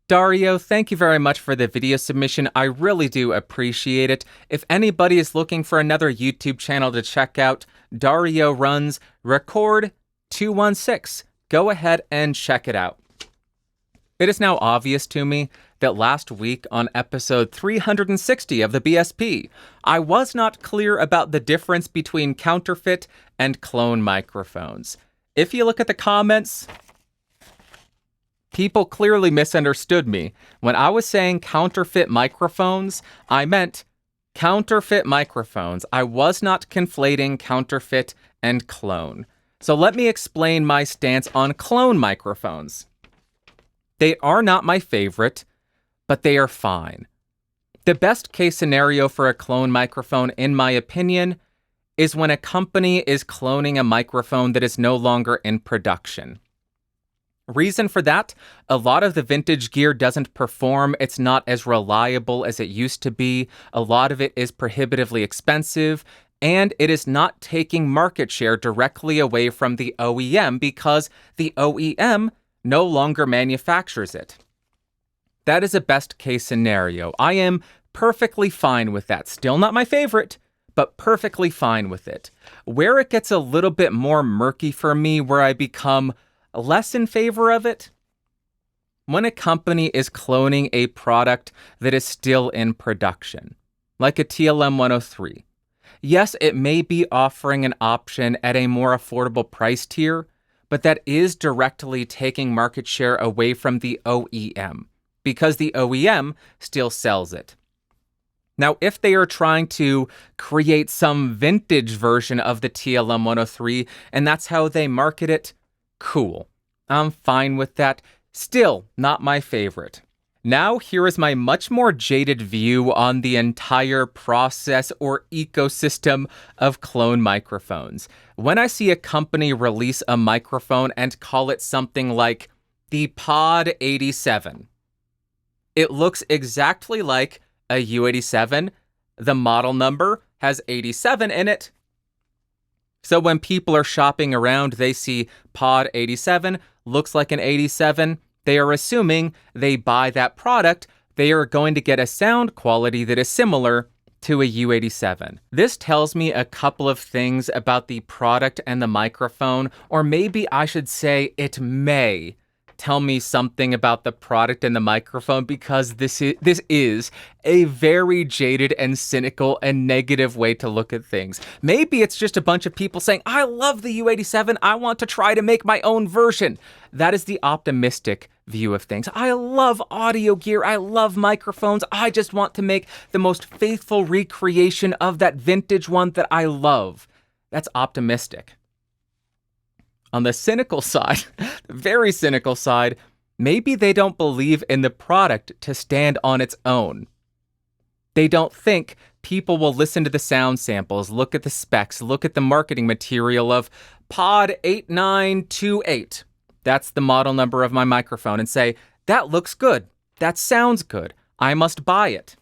Dario, thank you very much for the video submission. I really do appreciate it. If anybody is looking for another YouTube channel to check out, Dario runs Record 216. Go ahead and check it out. It is now obvious to me that last week on episode 360 of the BSP, I was not clear about the difference between counterfeit and clone microphones. If you look at the comments, people clearly misunderstood me. When I was saying counterfeit microphones, I meant counterfeit microphones. I was not conflating counterfeit and clone. So let me explain my stance on clone microphones. They are not my favorite, but they are fine. The best case scenario for a clone microphone, in my opinion, is when a company is cloning a microphone that is no longer in production. Reason for that, a lot of the vintage gear doesn't perform. It's not as reliable as it used to be. A lot of it is prohibitively expensive, and it is not taking market share directly away from the OEM because the OEM no longer manufactures it. That is a best case scenario. I am perfectly fine with that. Still not my favorite, but perfectly fine with it. Where it gets a little bit more murky for me, where I become less in favor of it, when a company is cloning a product that is still in production, like a TLM 103. Yes, it may be offering an option at a more affordable price tier, but that is directly taking market share away from the OEM, because the OEM still sells it. Now, if they are trying to create some vintage version of the TLM 103, and that's how they market it, cool. I'm fine with that. Still not my favorite. Now, here is my much more jaded view on the entire process or ecosystem of clone microphones. When I see a company release a microphone and call it something like the Pod 87, it looks exactly like a U87. The model number has 87 in it. So when people are shopping around, they see Pod 87, looks like an 87. They are assuming they buy that product, they are going to get a sound quality that is similar to a U87. This tells me a couple of things about the product and the microphone, or maybe I should say it may tell me something about the product and the microphone, because this is a very jaded and cynical and negative way to look at things. Maybe it's just a bunch of people saying, I love the U87, I want to try to make my own version. That is the optimistic view of things. I love audio gear, I love microphones, I just want to make the most faithful recreation of that vintage one that I love. That's optimistic. On the cynical side, the very cynical side, maybe they don't believe in the product to stand on its own. They don't think people will listen to the sound samples, look at the specs, look at the marketing material of Pod 8928. That's the model number of my microphone, and say, that looks good, that sounds good, I must buy it.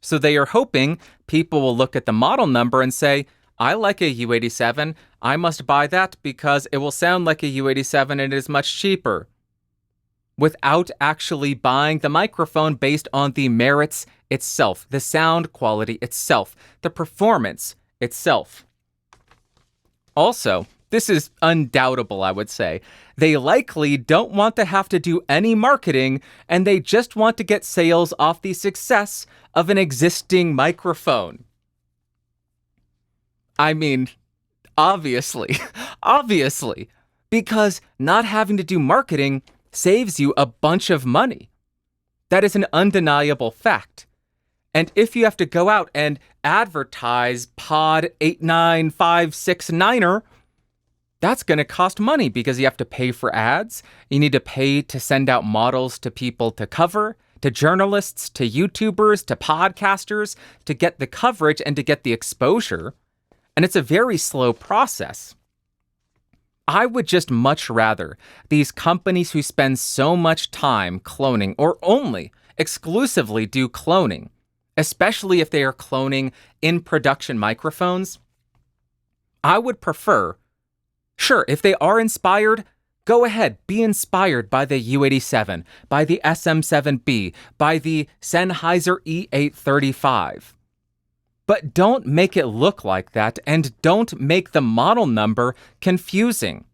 So they are hoping people will look at the model number and say, I like a U87, I must buy that because it will sound like a U87 and it is much cheaper, without actually buying the microphone based on the merits itself, the sound quality itself, the performance itself. Also, this is undoubtable, I would say. They likely don't want to have to do any marketing, and they just want to get sales off the success of an existing microphone. I mean, obviously, because not having to do marketing saves you a bunch of money. That is an undeniable fact. And if you have to go out and advertise Pod 89569er, that's going to cost money because you have to pay for ads. You need to pay to send out models to people to cover, to journalists, to YouTubers, to podcasters, to get the coverage and to get the exposure. And it's a very slow process. I would just much rather these companies who spend so much time cloning, or only exclusively do cloning, especially if they are cloning in production microphones, I would prefer, sure, if they are inspired, Go ahead, be inspired by the U87, by the SM7B, by the Sennheiser E835. But don't make it look like that, and don't make the model number confusing.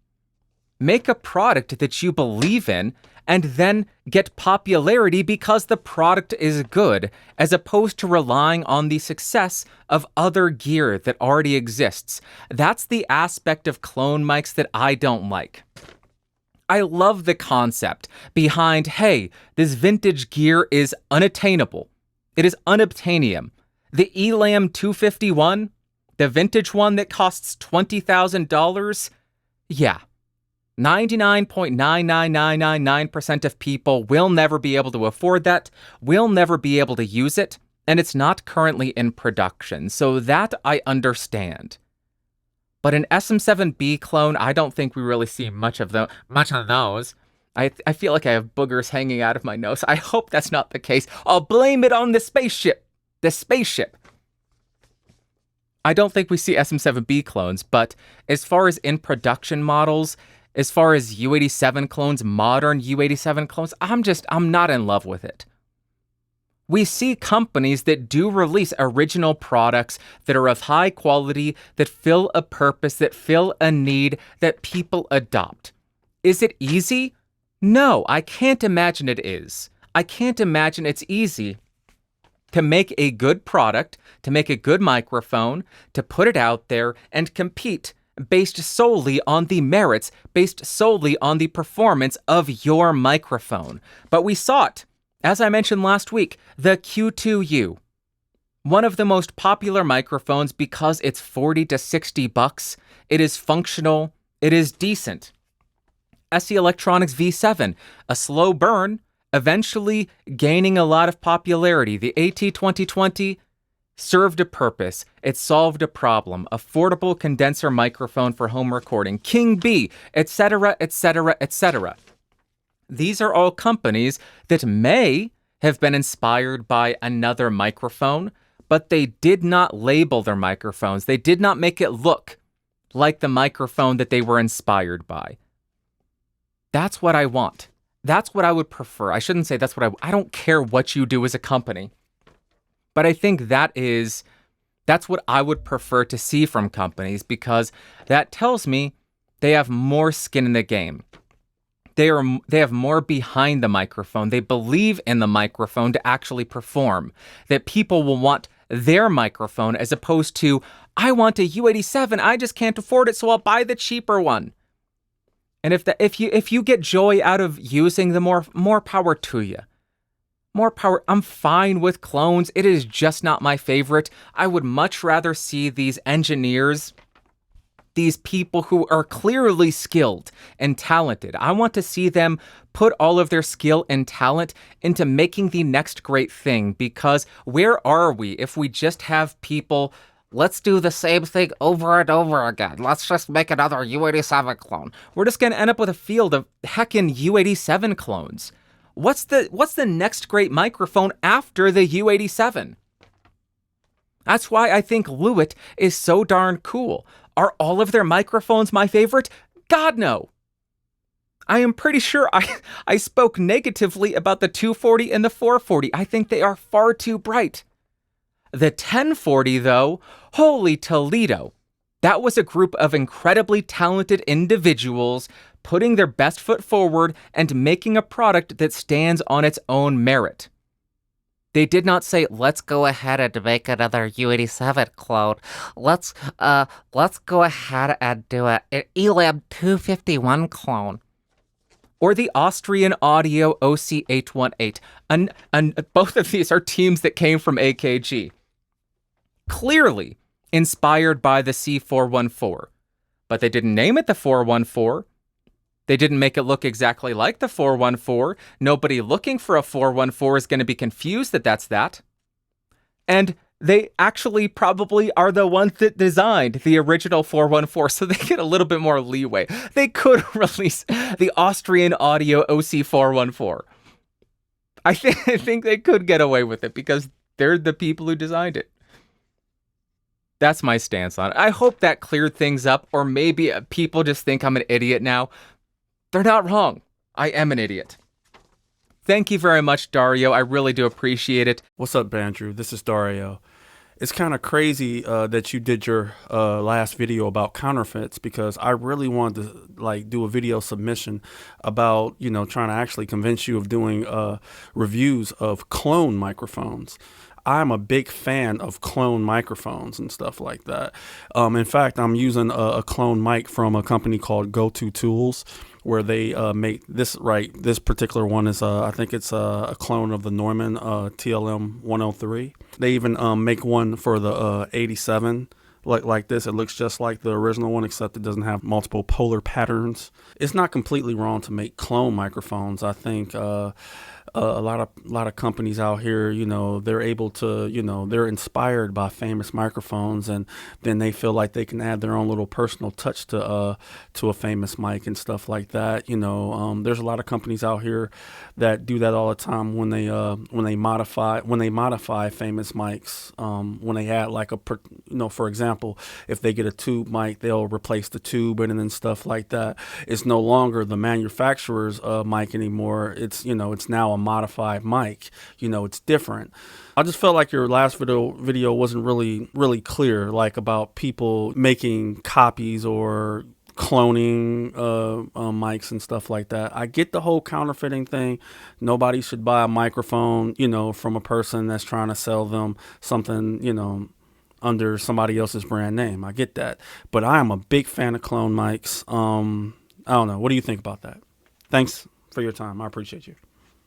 Make a product that you believe in, and then get popularity because the product is good, as opposed to relying on the success of other gear that already exists. That's the aspect of clone mics that I don't like. I love the concept behind, hey, this vintage gear is unattainable. It is unobtainium. The Elam 251, the vintage one that costs $20,000, yeah. 99.99999% of people will never be able to afford that, will never be able to use it, and it's not currently in production, so that I understand. But an SM7B clone, I don't think we really see much of those. I feel like I have boogers hanging out of my nose. I hope that's not the case. I'll blame it on the spaceship. The spaceship. I don't think we see SM7B clones, but as far as in production models, as far as U87 clones, modern U87 clones, I'm not in love with it. We see companies that do release original products that are of high quality, that fill a purpose, that fill a need, that people adopt. Is it easy? No, I can't imagine it is. I can't imagine it's easy to make a good product, to make a good microphone, to put it out there and compete based solely on the merits, based solely on the performance of your microphone. But we saw it. As I mentioned last week, the Q2U, one of the most popular microphones because it's $40 to $60. It is functional. It is decent. SE Electronics V7, a slow burn, eventually gaining a lot of popularity. The AT2020 served a purpose. It solved a problem. Affordable condenser microphone for home recording. King B, etc., etc., etc. These are all companies that may have been inspired by another microphone, but they did not label their microphones. They did not make it look like the microphone that they were inspired by. That's what I want. That's what I would prefer. I shouldn't say that's what I don't care what you do as a company. But I think that's what I would prefer to see from companies, because that tells me they have more skin in the game. They have more behind the microphone. They believe in the microphone to actually perform. That people will want their microphone as opposed to, I want a U87, I just can't afford it, so I'll buy the cheaper one. And if you get joy out of using the more power to you. More power. I'm fine with clones. It is just not my favorite. I would much rather see these engineers, these people who are clearly skilled and talented. I want to see them put all of their skill and talent into making the next great thing, because where are we if we just have people, let's do the same thing over and over again. Let's just make another U87 clone. We're just going to end up with a field of heckin' U87 clones. What's the next great microphone after the U87? That's why I think Lewitt is so darn cool. Are all of their microphones my favorite? God, no. I am pretty sure I spoke negatively about the 240 and the 440. I think they are far too bright. The 1040, though, holy Toledo. That was a group of incredibly talented individuals putting their best foot forward and making a product that stands on its own merit. They did not say, let's go ahead and make another U87 clone. Let's go ahead and do an Elam 251 clone. Or the Austrian Audio OC818. And both of these are teams that came from AKG. Clearly inspired by the C414. But they didn't name it the 414. They didn't make it look exactly like the 414. Nobody looking for a 414 is going to be confused that that's that. And they actually probably are the ones that designed the original 414, so they get a little bit more leeway. They could release the Austrian Audio OC414. I think they could get away with it because they're the people who designed it. That's my stance on it. I hope that cleared things up, or maybe people just think I'm an idiot now. They're not wrong. I am an idiot. Thank you very much, Dario. I really do appreciate it. What's up, Andrew? This is Dario. It's kind of crazy that you did your last video about counterfeits, because I really wanted to do a video submission about trying to actually convince you of doing reviews of clone microphones. I'm a big fan of clone microphones and stuff like that. In fact, I'm using a clone mic from a company called Go-To Tools, where they make this. Right, this particular one is I think it's a clone of the Neumann TLM 103. They even make one for the 87 like this. It looks just like the original one, except it doesn't have multiple polar patterns. It's not completely wrong to make clone microphones. I think a lot of companies out here, they're able to, they're inspired by famous microphones, and then they feel like they can add their own little personal touch to a famous mic and stuff like that. There's a lot of companies out here that do that all the time when they modify famous mics. When they add for example, if they get a tube mic, they'll replace the tube and then stuff like that. It's no longer the manufacturer's mic anymore. It's now a modified mic. It's different. I just felt like your last video wasn't really clear, like about people making copies or cloning mics and stuff like that. I get the whole counterfeiting thing. Nobody should buy a microphone, from a person that's trying to sell them something, under somebody else's brand name. I get that. But I am a big fan of clone mics. I don't know. What do you think about that? Thanks for your time. I appreciate you.